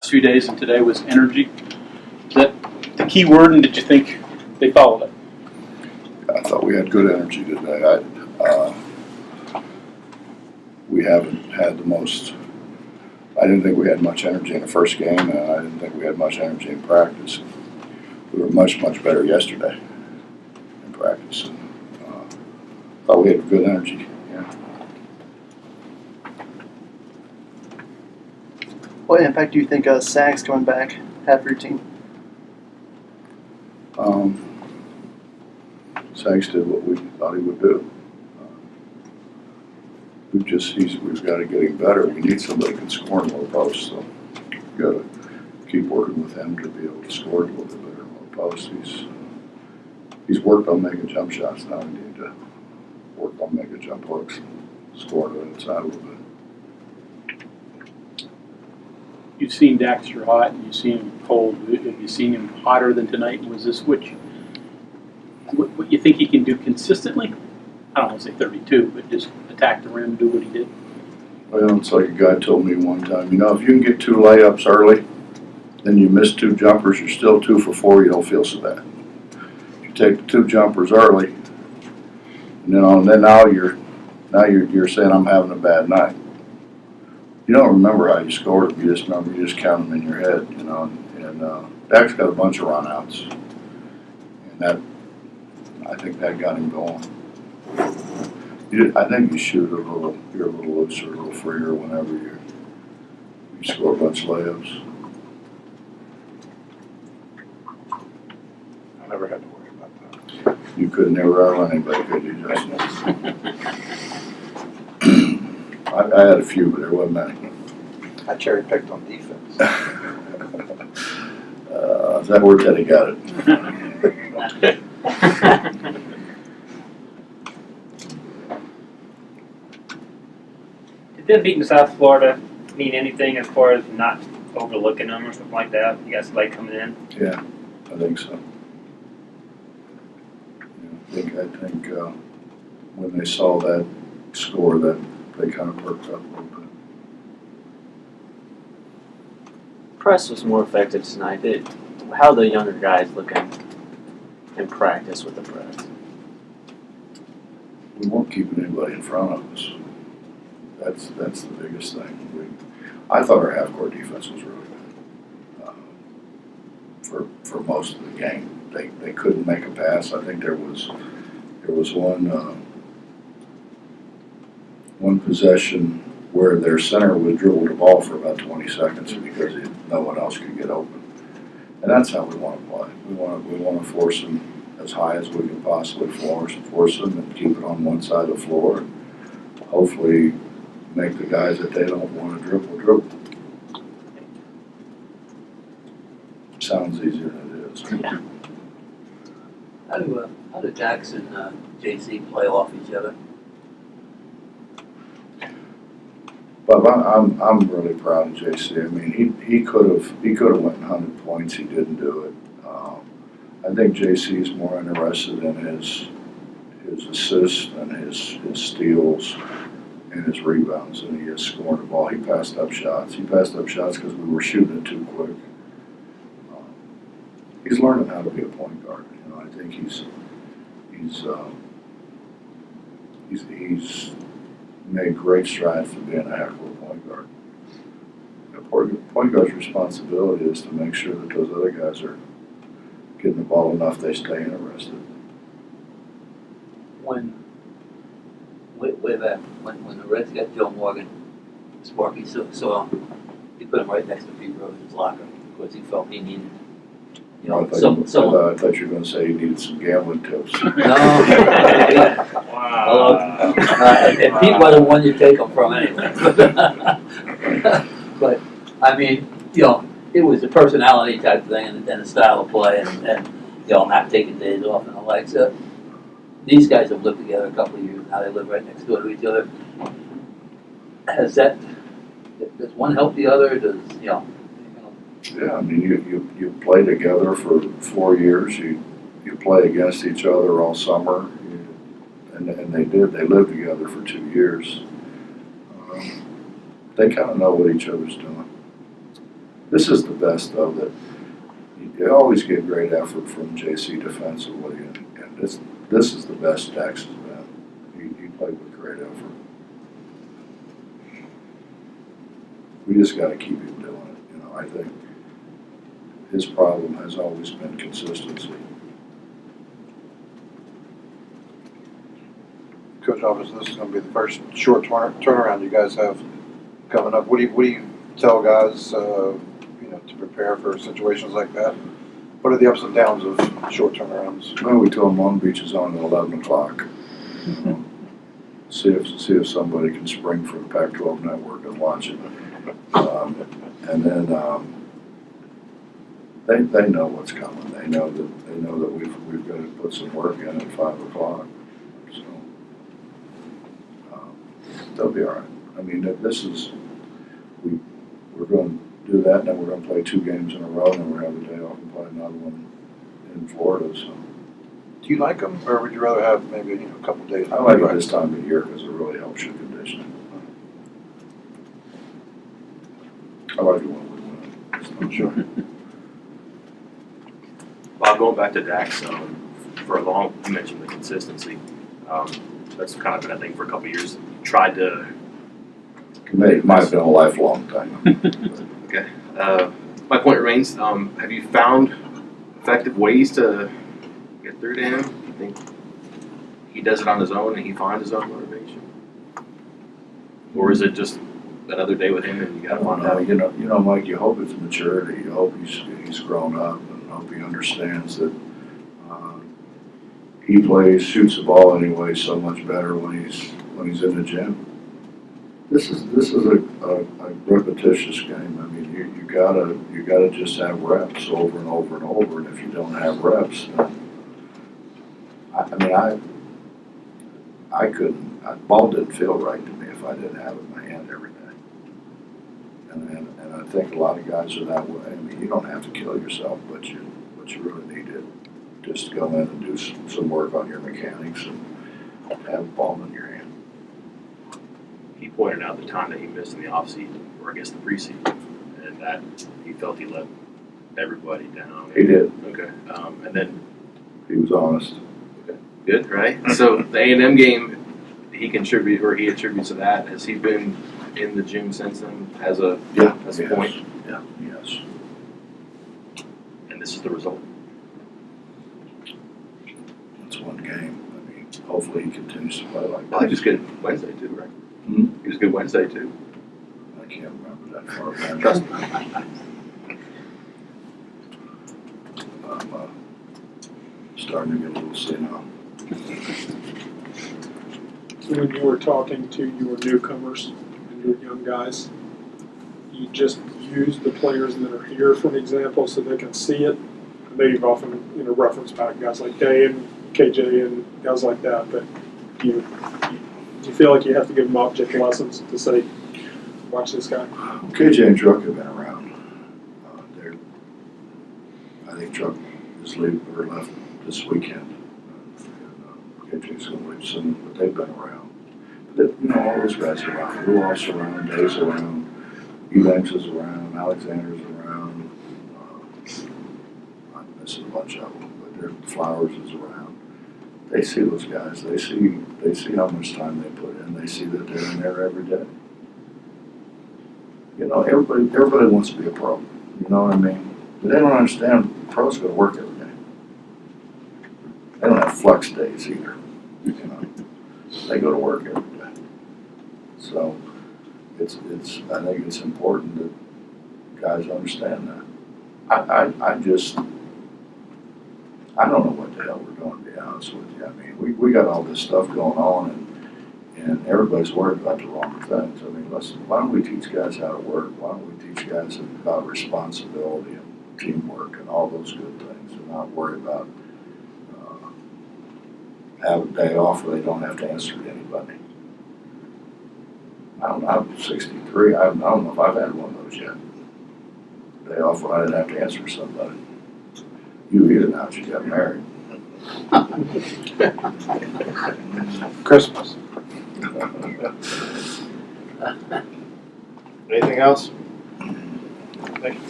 Few days and today was energy. Is that the key word, and did you think they followed it? I thought we had good energy today. We haven't had the most. I didn't think we had much energy in the first game, and I didn't think we had much energy in practice. We were much better yesterday in practice. And, thought we had good energy. Yeah. What impact do you think Sags coming back had for your team? Sags did what we thought he would do. We've got to get him better. We need somebody who can score in low posts. So we've got to keep working with him to be able to score a little bit better in low posts. He's worked on making jump shots. Now we need to work on making jump hooks and score to the inside a little bit. You've seen Daxter hot and you've seen him cold. Have you seen him hotter than tonight? Was this what you think he can do consistently? I don't want to say 32, but just attack the rim, do what he did. Well, it's like a guy told me one time, if you can get 2 layups early, then you miss 2 jumpers, you're still 2 for 4, you don't feel so bad. If you take the 2 jumpers early, and then now you're saying I'm having a bad night. You don't remember how you scored them, you just count them in your head, and Dak's got a bunch of runouts. And that, I think that got him going. I think you shoot you're a little looser, a little freer whenever you score a bunch of layups. I never had to worry about that. You could never out anybody, could you, Justin? I had a few, but there wasn't many. I cherry picked on defense. Is that where Teddy got it? Did them beating South Florida mean anything as far as not overlooking them or something like that? You got somebody coming in? Yeah, I think so. I think when they saw that score, that they kind of perked up a little bit. Press was more effective tonight. How are the younger guys looking in practice with the press? We weren't keeping anybody in front of us. That's the biggest thing. I thought our half-court defense was really good for most of the game. They couldn't make a pass. I think there was one possession where their center would dribble the ball for about 20 seconds because no one else could get open. And that's how we want to play. We want to force them as high as we can possibly force them and keep it on one side of the floor. And hopefully make the guys that they don't want to dribble. Sounds easier than it is. Yeah. How do Dax and JC play off each other? But I'm really proud of JC. I mean, he could have went 100 points. He didn't do it. I think JC is more interested in his assists and his steals and his rebounds than he is scoring the ball. He passed up shots. He passed up shots because we were shooting it too quick. He's learning how to be a point guard. I think he's made great strides to being a half-court point guard. Point guard's responsibility is to make sure that those other guys are getting the ball enough they stay interested. When the Reds got Joe Morgan, Sparky saw he put him right next to Pete Rose's locker because he felt he needed, I thought you were going to say he needed some gambling tips. No. Wow. And Pete wasn't one you take them from anyway. But I mean, it was a personality type thing and a style of play and not taking days off and the like. So these guys have lived together a couple of years now. They live right next door to each other. Does one help the other? Yeah, I mean, you play together for 4 years. You play against each other all summer, and they did. They lived together for 2 years. They kind of know what each other's doing. This is the best though, that you always get great effort from JC defensively, and this is the best Dax has been. He played with great effort. We just gotta keep him doing it, you know. I think his problem has always been consistency. Coach, obviously this is gonna be the first short turnaround you guys have coming up. What do you tell guys, you know, to prepare for situations like that? What are the ups and downs of short turnarounds? Well, we told him Long Beach is on at 11 o'clock. You know, see if somebody can spring from Pac-12 Network and watch it. And then they know what's coming. They know that we've got to put some work in at 5 o'clock. So they'll be all right. I mean, this is we're going to do that, and then we're going to play 2 games in a row, and then we're going to have a day off and play another one in Florida. So Do you like them, or would you rather have maybe, you know, a couple days? I like it this time of year because it really helps your conditioning. I like it when we win. Sure. Bob, going back to Dax, for a long, you mentioned the consistency. That's kind of been a thing for a couple of years. Tried to. It might have been a lifelong thing. Okay. My point remains. Have you found effective ways to get through to him? Do you think he does it on his own and he finds his own motivation, or is it just another day with him and you got to find out? You know, Mike. You hope it's maturity. You hope he's grown up, and hope he understands that he shoots the ball anyway so much better when he's in the gym. This is a repetitious game. I mean, you gotta just have reps over and over and over. And if you don't have reps, I couldn't. The ball didn't feel right to me if I didn't have it in my hand every day. And I think a lot of guys are that way. I mean, you don't have to kill yourself, but you really need to just go in and do some work on your mechanics and have the ball in your hand. He pointed out the time that he missed in the offseason, or I guess the preseason, and that he felt he let everybody down. He did. Okay. And then He was honest. good, right? So the A&M game, he attributes to that. Has he been in the gym since then as a point? Yeah. Yes. And this is the result. It's one game. I mean, hopefully he continues to play like Well, he that. was good Wednesday too, right? Hmm? He was good Wednesday too. I can't remember that far back. Trust me. I'm starting to get a little senile. When you were talking to your newcomers and your young guys, you just use the players that are here for an example so they can see it. I know you've often referenced back guys like Day and KJ and guys like that, but do you feel like you have to give them object lessons to say, watch this guy? KJ and Truck have been around. I think Truck is left this weekend. KJ's going to leave soon, but they've been around. But all those guys are around. Ruloff's around, Day's around, Eubanks is around, Alexander's around. I'm missing a bunch of them, but Flowers is around. They see those guys. They see how much time they put in. They see that they're in there every day. Everybody wants to be a pro. You know what I mean? But they don't understand pros go to work every day. They don't have flex days either. They go to work every day. So I think it's important that guys understand that. I don't know what the hell we're doing, to be honest with you. I mean, we got all this stuff going on, and everybody's worried about the wrong things. I mean, listen, why don't we teach guys how to work? Why don't we teach guys about responsibility and teamwork and all those good things, and not worry about have a day off where they don't have to answer to anybody. I don't know, I'm 63. I don't know if I've had one of those yet. Day off when I didn't have to answer to somebody. You either now that you got married. Christmas. Anything else? Thank you.